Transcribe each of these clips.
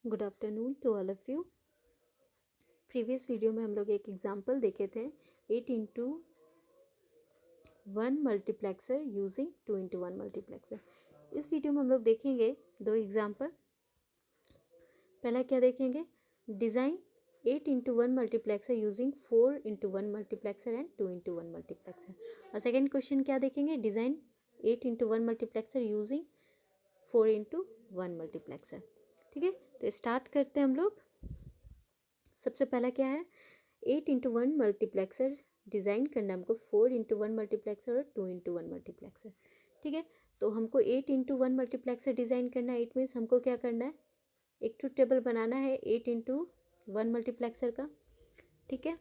Good afternoon to all of you. Previous video में हम लोग एक एग्जांपल देखे थे 8x1 multiplexer using 2x1 multiplexer. इस वीडियो में हम लोग देखेंगे दो एग्जांपल। पहला क्या देखेंगे, design 8x1 multiplexer using 4x1 multiplexer and 2x1 multiplexer. और सेकेंड क्वेश्चन क्या देखेंगे, design 8x1 multiplexer using 4x1 multiplexer. ठीक है, तो स्टार्ट करते हैं हम लोग। सबसे पहला क्या है, 8x1 मल्टीप्लेक्सर डिज़ाइन करना है हमको, 4x1 मल्टीप्लेक्सर और 2x1 मल्टीप्लेक्सर। ठीक है, तो हमको 8x1 मल्टीप्लेक्सर डिज़ाइन करना है। इट मीन्स हमको क्या करना है, एक ट्रुथ टेबल बनाना है 8x1 मल्टीप्लेक्सर का। ठीक है,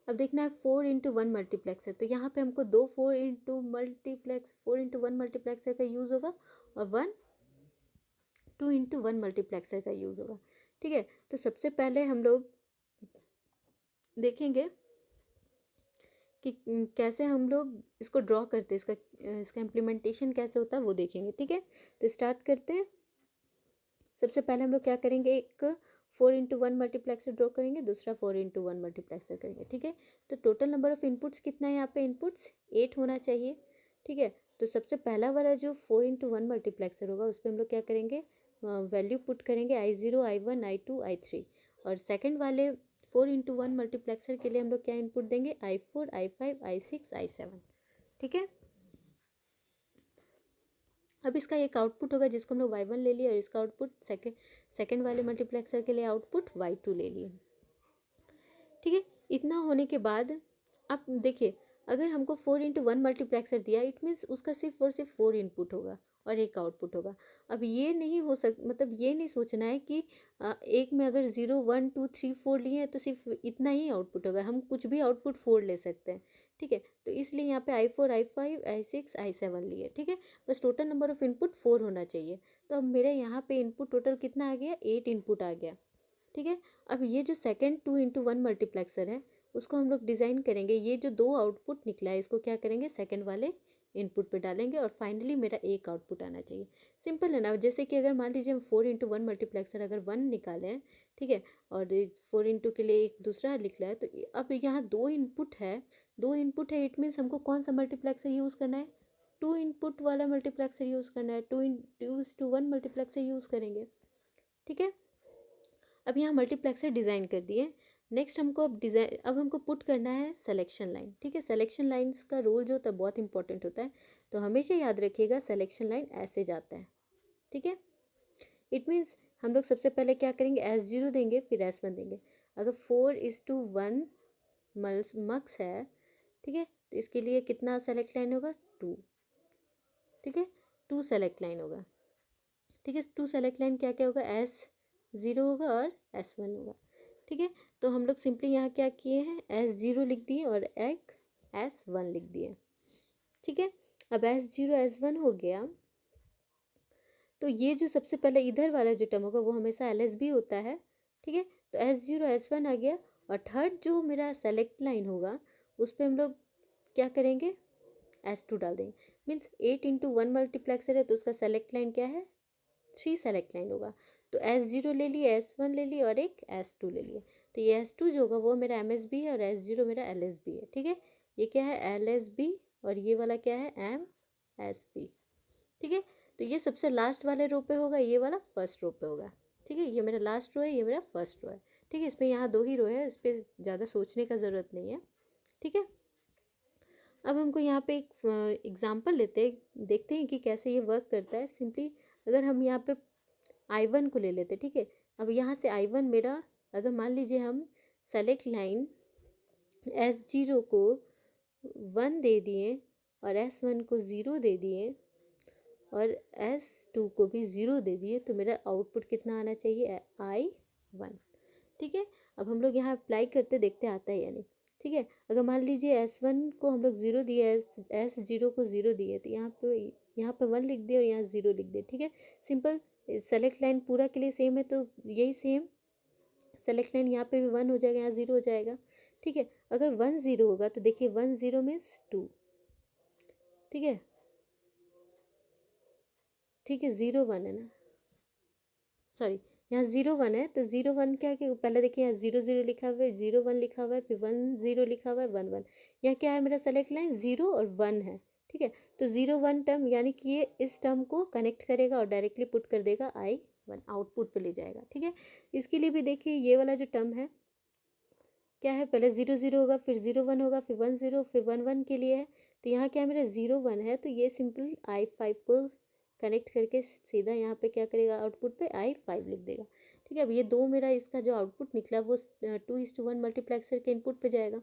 अब देखना है 4x1 मल्टीप्लेक्सर, तो यहाँ पे हमको दो 4x1 मल्टीप्लेक्सर का यूज़ होगा और 2x1 मल्टीप्लेक्सर का यूज़ होगा। ठीक है, तो सबसे पहले हम लोग देखेंगे कि कैसे हम लोग इसको ड्रॉ करते हैं, इसका इम्प्लीमेंटेशन कैसे होता है वो देखेंगे। ठीक है, तो स्टार्ट करते हैं। सबसे पहले हम लोग क्या करेंगे, एक 4x1 मल्टीप्लेक्सर ड्रॉ करेंगे, दूसरा 4x1 मल्टीप्लेक्सर करेंगे। ठीक है, तो टोटल नंबर ऑफ इनपुट्स कितना है, यहाँ पे इनपुट्स 8 होना चाहिए। ठीक है, तो सबसे पहला वाला जो 4x1 मल्टीप्लेक्सर होगा उस पर हम लोग क्या करेंगे, वैल्यू पुट करेंगे I0 I1 I2 I3। और सेकंड वाले 4x1 मल्टीप्लेक्सर के लिए हम लोग क्या इनपुट देंगे, I4 I5 I6 I7। ठीक है, अब इसका एक आउटपुट होगा जिसको हम लोग Y1 ले लिए और इसका आउटपुट सेकंड वाले मल्टीप्लेक्सर के लिए आउटपुट Y2 ले लिए। ठीक है, इतना होने के बाद आप देखिए, अगर हमको 4x1 मल्टीप्लेक्सर दिया, इट मीन्स उसका सिर्फ और सिर्फ 4 इनपुट होगा और एक आउटपुट होगा। अब ये नहीं हो मतलब ये नहीं सोचना है कि एक में अगर 0 1 2 3 4 लिए हैं तो सिर्फ इतना ही आउटपुट होगा, हम कुछ भी आउटपुट 4 ले सकते हैं। ठीक है, तो इसलिए यहाँ पे I4 I5 I6 I7 लिए। ठीक है, बस टोटल नंबर ऑफ इनपुट 4 होना चाहिए। तो अब मेरे यहाँ पे इनपुट टोटल कितना आ गया, 8 इनपुट आ गया। ठीक है, अब ये जो सेकंड 2x1 मल्टीप्लेक्सर है उसको हम लोग डिज़ाइन करेंगे। ये जो दो आउटपुट निकला है इसको क्या करेंगे, सेकंड वाले इनपुट पे डालेंगे और फाइनली मेरा एक आउटपुट आना चाहिए। सिंपल है ना। जैसे कि अगर मान लीजिए हम 4x1 मल्टीप्लेक्सर अगर 1 निकाले हैं, ठीक है, और 4 के लिए एक दूसरा निकला है, तो अब यहाँ दो इनपुट है, इट मीन्स हमको कौन सा मल्टीप्लेक्सर यूज़ करना है, 2 इनपुट वाला मल्टीप्लेक्सर यूज़ करना है, 2:1 मल्टीप्लेक्सर यूज़ करेंगे। ठीक है, अब यहाँ मल्टीप्लेक्सर डिज़ाइन कर दिए। नेक्स्ट हमको अब हमको पुट करना है सिलेक्शन लाइन। ठीक है, सिलेक्शन लाइन्स का रोल जो होता है बहुत इंपॉर्टेंट होता है, तो हमेशा याद रखिएगा सिलेक्शन लाइन ऐसे जाता है। ठीक है, इट मीन्स हम लोग सबसे पहले क्या करेंगे, S0 देंगे फिर S1 देंगे। अगर 4:1 मक्स है, ठीक है, तो इसके लिए कितना सेलेक्ट लाइन होगा, 2। ठीक है, 2 सेलेक्ट लाइन होगा। ठीक है, 2 सेलेक्ट लाइन क्या क्या होगा, S0 होगा और S1 होगा। ठीक है, तो हम लोग सिंपली यहाँ क्या किए हैं, S0 लिख दिए और एक S1 लिख दिए। ठीक है, अब S0 S1 हो गया, तो ये जो सबसे पहले इधर वाला जो टर्म होगा वो हमेशा LSB होता है। ठीक है, तो S0 S1 आ गया और थर्ड जो मेरा सेलेक्ट लाइन होगा उस पर हम लोग क्या करेंगे, S2 डाल देंगे। मीन्स 8x1 मल्टीप्लेक्सर है तो उसका सेलेक्ट लाइन क्या है, 3 सेलेक्ट लाइन होगा। तो S0 ले लिए, S1 ले लिए और एक S2 ले लिए। तो ये S2 जो होगा वो मेरा MSB है और S0 मेरा LSB है। ठीक है, ये क्या है, LSB और ये वाला क्या है, MSB। ठीक है, तो ये सबसे लास्ट वाले रो पे होगा, ये वाला फर्स्ट रो पे होगा। ठीक है, ये मेरा लास्ट रो है, ये मेरा फर्स्ट रो है। ठीक है, इसमें यहाँ 2 ही रो है, इस पर ज़्यादा सोचने का ज़रूरत नहीं है। ठीक है, अब हमको यहाँ पे एक एग्जांपल लेते हैं, देखते हैं कि कैसे ये वर्क करता है। सिंपली अगर हम यहाँ पे I1 को ले लेते, ठीक है, अब यहाँ से I1 मेरा, अगर मान लीजिए हम सेलेक्ट लाइन S0 को 1 दे दिए और S1 को 0 दे दिए और S2 को भी 0 दे दिए, तो मेरा आउटपुट कितना आना चाहिए, I1। ठीक है, अब हम लोग यहाँ अप्लाई करते देखते आता है या नहीं। ठीक है, अगर मान लीजिए S1 को हम लोग 0 दिए, S0 को 0 दिए, तो यहाँ पे 1 लिख दिए और यहाँ 0 लिख दिए। ठीक है, सिंपल। सेलेक्ट लाइन पूरा के लिए सेम है तो यही सेम सेलेक्ट लाइन यहाँ पे भी 1 हो जाएगा, यहाँ 0 हो जाएगा। ठीक है, अगर 1 0 होगा तो देखिए 1 0 मीन्स 2। ठीक है, 0 1 है ना, सॉरी, यहाँ 0 1 है तो 0 1 क्या है कि पहले देखिए यहाँ 0 0 लिखा हुआ है, 0 1 लिखा हुआ है, फिर 1 0 लिखा हुआ है, 1 1। यहाँ क्या है मेरा सेलेक्ट लाइन 0 और 1 है, ठीक है। तो 0 1 टर्म यानी कि ये इस टर्म को कनेक्ट करेगा और डायरेक्टली पुट कर देगा I1 आउटपुट पे ले जाएगा, ठीक है। इसके लिए भी देखिए ये वाला जो टर्म है क्या है, पहले 0 0 होगा, फिर 0 1 होगा, फिर 1 0, फिर 1 1 के लिए है। तो यहाँ क्या है मेरा 0 1 है, तो ये सिंपल I5 को कनेक्ट करके सीधा यहाँ पे क्या करेगा, आउटपुट पे I5 लिख देगा, ठीक है। अब ये दो मेरा इसका जो आउटपुट निकला वो 2:1 मल्टीप्लेक्सर के इनपुट पे जाएगा,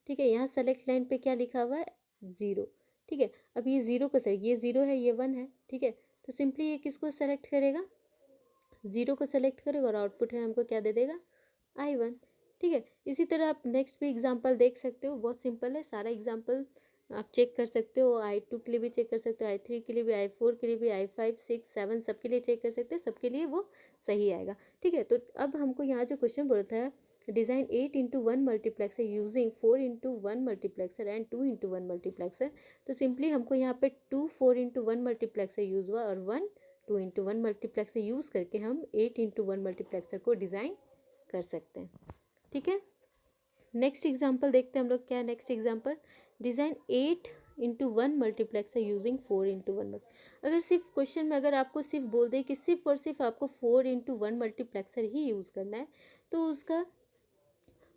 ठीक है। यहाँ सेलेक्ट लाइन पे क्या लिखा हुआ है 0, ठीक है। अब ये 0 को सर ये 0 है, ये 1 है, ठीक है। तो सिंपली ये किसको सेलेक्ट करेगा, 0 को सेलेक्ट करेगा और आउटपुट है हमको क्या दे देगा I1, ठीक है। इसी तरह आप नेक्स्ट भी एग्जांपल देख सकते हो, बहुत सिंपल है सारा एग्जांपल, आप चेक कर सकते हो। I2 के लिए भी चेक कर सकते हो, I3 के लिए भी, I4 के लिए भी, I5 6 7 सबके लिए चेक कर सकते हो, सबके लिए वो सही आएगा, ठीक है। तो अब हमको यहाँ जो क्वेश्चन बोलता है design 8:1 multiplexer using 4:1 multiplexer and 2:1 multiplexer. तो सिंपली हमको यहाँ पे 2 4:1 मल्टीप्लेक्सर यूज़ हुआ और 1 2:1 मल्टीप्लेक्सर यूज़ करके हम 8:1 मल्टीप्लेक्सर को डिज़ाइन कर सकते हैं, ठीक है। नेक्स्ट एग्जांपल देखते हैं हम लोग, क्या है next example, design 8:1 multiplexer using 4:1। अगर सिर्फ क्वेश्चन में अगर आपको सिर्फ बोल दे कि सिर्फ और सिर्फ आपको 4:1 मल्टीप्लेक्सर ही यूज़ करना है, तो उसका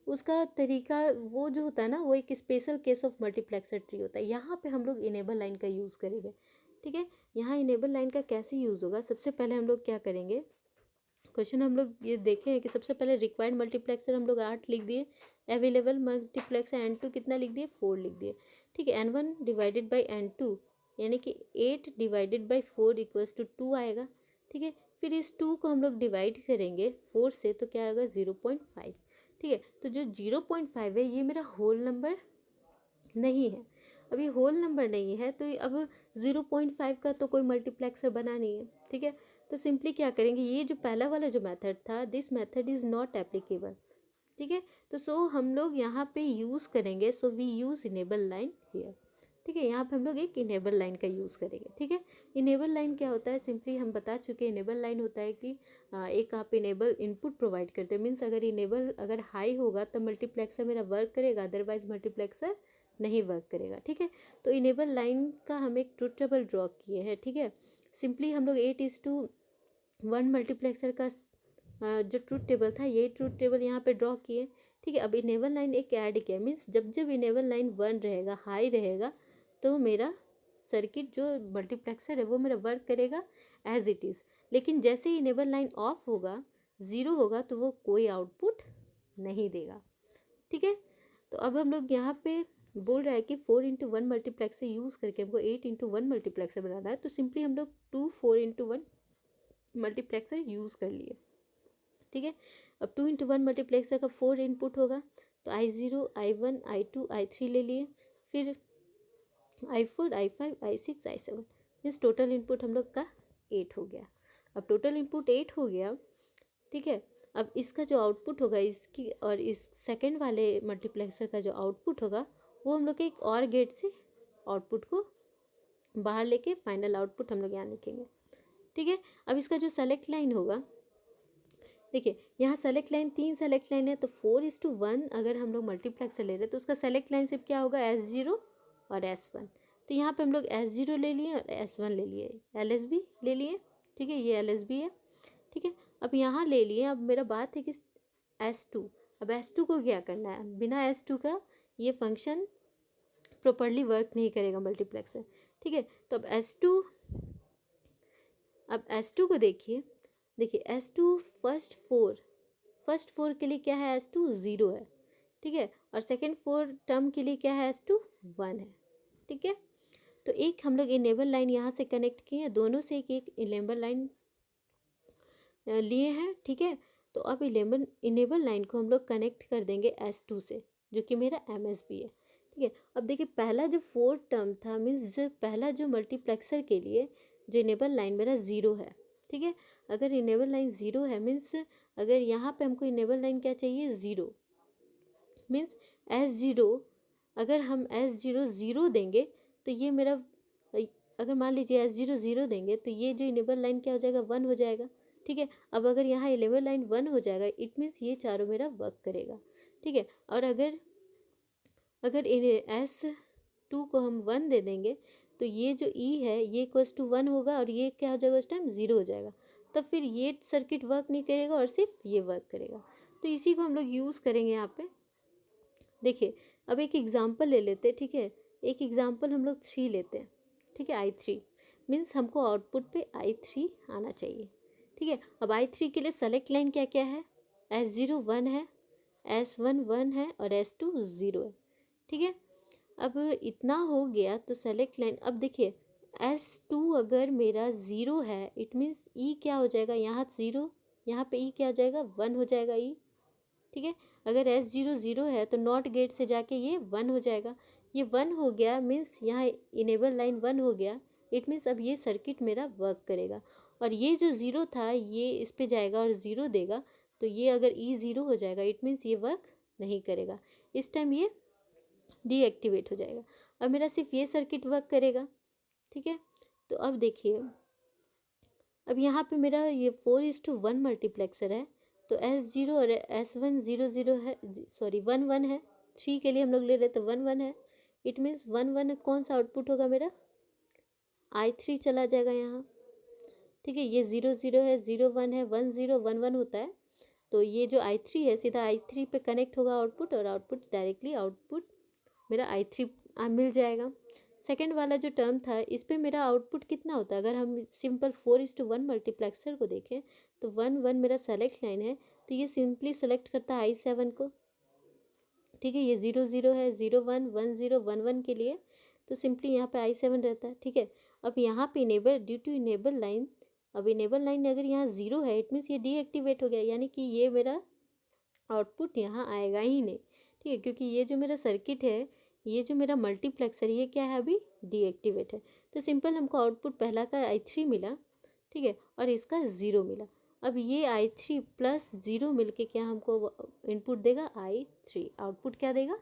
उसका तरीका वो जो होता है ना, वो एक special case of multiplexer tree होता है। यहाँ पे हम लोग इनेबल लाइन का यूज़ करेंगे, ठीक है। यहाँ इनेबल लाइन का कैसे यूज़ होगा, सबसे पहले हम लोग क्या करेंगे, क्वेश्चन हम लोग ये देखे हैं कि सबसे पहले रिक्वायर्ड मल्टीप्लेक्सर हम लोग 8 लिख दिए, अवेलेबल मल्टीप्लेक्सर N2 कितना लिख दिए 4 लिख दिए, ठीक है। N1 डिवाइडेड बाई N2 यानी कि 8 डिवाइडेड बाई 4 इक्वल्स टू 2 आएगा, ठीक है। फिर इस 2 को हम लोग डिवाइड करेंगे 4 से तो क्या आएगा 0.5, ठीक है। तो जो 0.5 है ये मेरा होल नंबर नहीं है, अभी होल नंबर नहीं है, तो अब 0.5 का तो कोई मल्टीप्लेक्सर बना नहीं है, ठीक है। तो सिंपली क्या करेंगे, ये जो पहला वाला जो मेथड था, this method is not applicable, ठीक है। तो हम लोग यहाँ पे यूज़ करेंगे, so we use enable line here, ठीक है। यहाँ पे हम लोग एक इनेबल लाइन का यूज़ करेंगे, ठीक है। इनेबल लाइन क्या होता है, सिंपली हम बता चुके हैं, इनेबल लाइन होता है कि एक आप इनेबल इनपुट प्रोवाइड करते हैं, मीन्स अगर इनेबल अगर हाई होगा तो मल्टीप्लेक्सर मेरा वर्क करेगा, अदरवाइज मल्टीप्लेक्सर नहीं वर्क करेगा, ठीक है। तो इनेबल लाइन का हम एक ट्रुथ टेबल ड्रॉ किए हैं, ठीक है। सिंपली हम लोग 8:1 मल्टीप्लेक्सर का जो ट्रुथ टेबल था ये ट्रुथ टेबल यहाँ पे ड्रॉ किए, ठीक है। अब इनेबल लाइन एक ऐड किया, मीन्स जब जब इनेबल लाइन 1 रहेगा, हाई रहेगा, तो मेरा सर्किट जो मल्टीप्लेक्सर है वो मेरा वर्क करेगा एज इट इज़। लेकिन जैसे ही इनेबल लाइन ऑफ होगा, 0 होगा, तो वो कोई आउटपुट नहीं देगा, ठीक है। तो अब हम लोग यहाँ पे बोल रहा है कि 4:1 मल्टीप्लेक्सर यूज़ करके हमको 8:1 मल्टीप्लेक्सर बनाना है, तो सिंपली हम लोग 2 4:1 मल्टीप्लेक्सर यूज़ कर लिए, ठीक है। अब 2:1 मल्टीप्लेक्सर का 4 इनपुट होगा, तो I0 I1 I2 I3 ले लिए, फिर I4 I5 I6 I7, means total input हम लोग का 8 हो गया। अब टोटल इनपुट 8 हो गया, ठीक है। अब इसका जो आउटपुट होगा इसकी और इस सेकंड वाले मल्टीप्लेक्सर का जो आउटपुट होगा वो हम लोग के एक और गेट से आउटपुट को बाहर लेके फाइनल आउटपुट हम लोग यहाँ लिखेंगे, ठीक है। अब इसका जो सेलेक्ट लाइन होगा, देखिए यहाँ सेलेक्ट लाइन 3 सेलेक्ट लाइन है, तो 4:1 अगर हम लोग मल्टीप्लेक्सर ले रहे हैं तो उसका सेलेक्ट लाइन सिर्फ क्या होगा S0 और S1। तो यहाँ पे हम लोग S0 ले लिए और S1 ले लिए, LSB ले लिए, ठीक है, ये LSB है, ठीक है। अब यहाँ ले लिए, अब मेरा बात है कि S2, अब S2 को क्या करना है, बिना S2 का ये फंक्शन प्रॉपरली वर्क नहीं करेगा मल्टीप्लेक्सर, ठीक है। तो अब S2 को देखिए, S2 फर्स्ट फोर के लिए क्या है, S2 0 है, ठीक है। और सेकंड 4 टर्म के लिए क्या है, S2 1 है, ठीक है। तो एक हम लोग इनेबल लाइन यहाँ से कनेक्ट किए हैं, दोनों से एक एक इनेबल लाइन लिए हैं, ठीक है। तो अब इनेबल लाइन को हम लोग कनेक्ट कर देंगे S2 से, जो कि मेरा MSB है, ठीक है। अब देखिए पहला जो 4 टर्म था, मीन्स पहला जो मल्टीप्लेक्सर के लिए जो इनेबल लाइन मेरा 0 है, ठीक है। अगर इनेबल लाइन 0 है, मीन्स अगर यहाँ पे हमको इनेबल लाइन क्या चाहिए 0, मीन्स S0, अगर हम S0 0 देंगे तो ये मेरा, अगर मान लीजिए S0 0 देंगे तो ये जो इनेबल लाइन क्या हो जाएगा 1 हो जाएगा, ठीक है। अब अगर यहाँ इनेबल लाइन 1 हो जाएगा, इट मीन्स ये चारों मेरा वर्क करेगा, ठीक है। और अगर अगर S2 को हम 1 दे देंगे तो ये जो E है ये इक्वल्स टू 1 होगा और ये क्या हो जाएगा उस टाइम 0 हो जाएगा, तब फिर ये सर्किट वर्क नहीं करेगा और सिर्फ ये वर्क करेगा। तो इसी को हम लोग यूज़ करेंगे यहाँ पे। देखिए अब एक एग्जांपल ले लेते हैं, ठीक है। एक एग्जांपल हम लोग 3 लेते हैं, ठीक है। I3 मीन्स हमको आउटपुट पे I3 आना चाहिए, ठीक है। अब I3 के लिए सेलेक्ट लाइन क्या क्या है, S0 1 है, S1 1 है और S2 0 है, ठीक है। अब इतना हो गया तो सेलेक्ट लाइन, अब देखिए S2 अगर मेरा 0 है इट मीन्स E क्या हो जाएगा, यहाँ 0, यहाँ पे E क्या हो जाएगा 1 हो जाएगा E, ठीक है। अगर S0 0 है तो नॉट गेट से जाके ये 1 हो जाएगा, ये 1 हो गया मीन्स यहाँ इनेबल लाइन 1 हो गया, इट मीन्स अब ये सर्किट मेरा वर्क करेगा। और ये जो 0 था ये इस पे जाएगा और 0 देगा, तो ये अगर E 0 हो जाएगा इट मीन्स ये वर्क नहीं करेगा, इस टाइम ये डीएक्टिवेट हो जाएगा। अब मेरा सिर्फ ये सर्किट वर्क करेगा, ठीक है। तो अब देखिए अब यहाँ पे मेरा ये 4:1 मल्टीप्लेक्सर है, तो S0 और S1 0 0 है, सॉरी 1 1 है। 3 के लिए हम लोग ले रहे तो 1 1 है, इट मीन्स 1 1 कौन सा आउटपुट होगा मेरा, I3 चला जाएगा यहाँ, ठीक है। ये 0 0 है, 0 1 है, 1 0 1 1 होता है, तो ये जो I3 है सीधा I3 पे कनेक्ट होगा आउटपुट, और आउटपुट डायरेक्टली आउटपुट मेरा I3 मिल जाएगा। सेकेंड वाला जो टर्म था इस पे मेरा आउटपुट कितना होता है, अगर हम सिंपल 4:1 मल्टीप्लेक्सर को देखें तो 1 1 मेरा सेलेक्ट लाइन है, तो ये सिंपली सेलेक्ट करता है I7 को, ठीक है। ये 0 0 है, 0 1 1 0 1 1 के लिए, तो सिंपली यहाँ पे I7 रहता है, ठीक है। अब यहाँ पे enable due to enable line, अब इनेबल लाइन अगर यहाँ 0 है इट मीन्स ये डीएक्टिवेट हो गया, यानी कि ये मेरा आउटपुट यहाँ आएगा ही नहीं, ठीक है। क्योंकि ये जो मेरा सर्किट है, ये जो मेरा मल्टीप्लेक्सर ये क्या है अभी डीएक्टिवेट है, तो सिंपल हमको आउटपुट पहला का I3 मिला, ठीक है, और इसका 0 मिला। अब ये I3 प्लस 0 मिलके क्या हमको इनपुट देगा I3, आउटपुट क्या देगा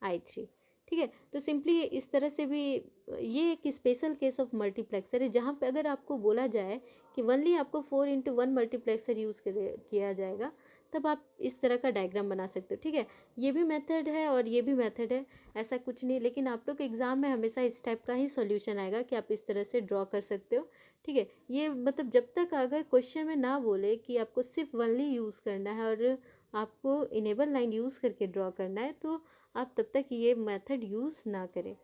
I3, ठीक है। तो सिंपली इस तरह से भी ये एक स्पेशल केस ऑफ मल्टीप्लेक्सर है, जहाँ पे अगर आपको बोला जाए कि ओनली आपको 4:1 मल्टीप्लेक्सर यूज़ किया जाएगा, तब आप इस तरह का डायग्राम बना सकते हो, ठीक है। ये भी मेथड है और ये भी मेथड है, ऐसा कुछ नहीं, लेकिन आप लोग के एग्ज़ाम में हमेशा इस टाइप का ही सॉल्यूशन आएगा कि आप इस तरह से ड्रॉ कर सकते हो, ठीक है। ये मतलब जब तक अगर क्वेश्चन में ना बोले कि आपको सिर्फ ओनली यूज़ करना है और आपको इनेबल लाइन यूज़ करके ड्रॉ करना है, तो आप तब तक ये मेथड यूज़ ना करें,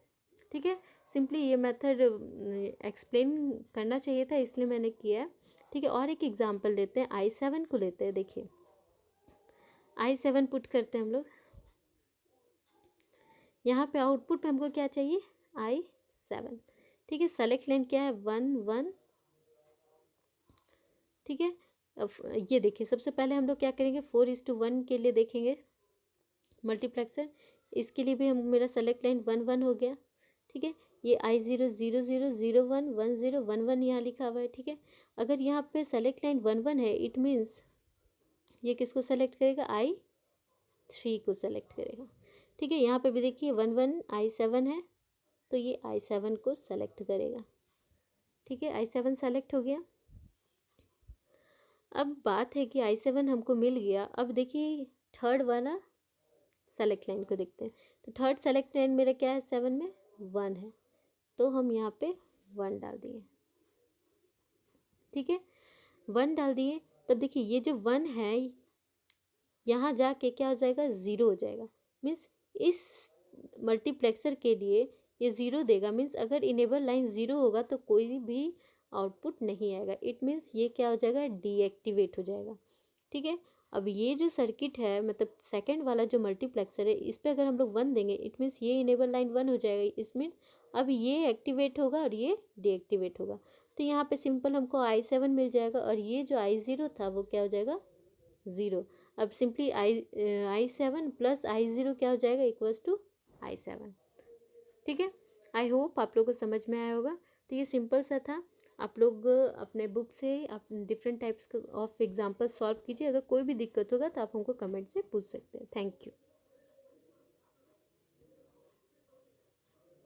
ठीक है। सिंपली ये मेथड एक्सप्लेन करना चाहिए था इसलिए मैंने किया है, ठीक है। और एक एग्जांपल लेते हैं, I7 को लेते हैं। देखिए I7 पुट करते हैं हम लोग, यहाँ पे आउटपुट पे हमको क्या चाहिए I7, ठीक है। सेलेक्ट लाइन क्या है 1 1, ठीक है। अब ये देखिए सबसे पहले हम लोग क्या करेंगे 4:1 के लिए देखेंगे मल्टीप्लेक्सर, इसके लिए भी हम मेरा सेलेक्ट लाइन 1 1 हो गया, ठीक है। ये I0 0 0 0 1 1 0 1 1 यहाँ लिखा हुआ है, ठीक है। अगर यहाँ पे सेलेक्ट लाइन 1 1 है इट मीन्स ये किसको सेलेक्ट करेगा I3 को सेलेक्ट करेगा, ठीक है। यहाँ पे भी देखिए 1 1 I7 है, तो ये I7 को सेलेक्ट करेगा, ठीक है। I7 सेलेक्ट हो गया। अब बात है कि I7 हमको मिल गया, अब देखिए थर्ड वाला सेलेक्ट लाइन को देखते हैं, तो थर्ड सेलेक्ट लाइन मेरा क्या है 7 में 1 है, तो हम यहाँ पे 1 डाल दिए, ठीक है। 1 डाल दिए, तब देखिए ये जो 1 है यहाँ जाके क्या हो जाएगा 0 हो जाएगा, मीन्स इस मल्टीप्लेक्सर के लिए ये 0 देगा, मीन्स अगर इनेबल लाइन 0 होगा तो कोई भी आउटपुट नहीं आएगा, इट मीन्स ये क्या हो जाएगा डीएक्टिवेट हो जाएगा, ठीक है। अब ये जो सर्किट है मतलब सेकंड वाला जो मल्टीप्लेक्सर है इस पर अगर हम लोग 1 देंगे इट मीन्स ये इनेबल लाइन 1 हो जाएगा, इस मीन्स अब ये एक्टिवेट होगा और ये डीएक्टिवेट होगा, तो यहाँ पे सिंपल हमको I7 मिल जाएगा और ये जो I0 था वो क्या हो जाएगा 0। अब सिंपली I7 प्लस I0 क्या हो जाएगा इक्वल्स टू I7, ठीक है। आई होप आप लोग को समझ में आया होगा। तो ये सिंपल सा था, आप लोग अपने बुक से आप different types of example solve कीजिए, अगर कोई भी दिक्कत होगा तो आप हमको कमेंट से पूछ सकते हैं। Thank you.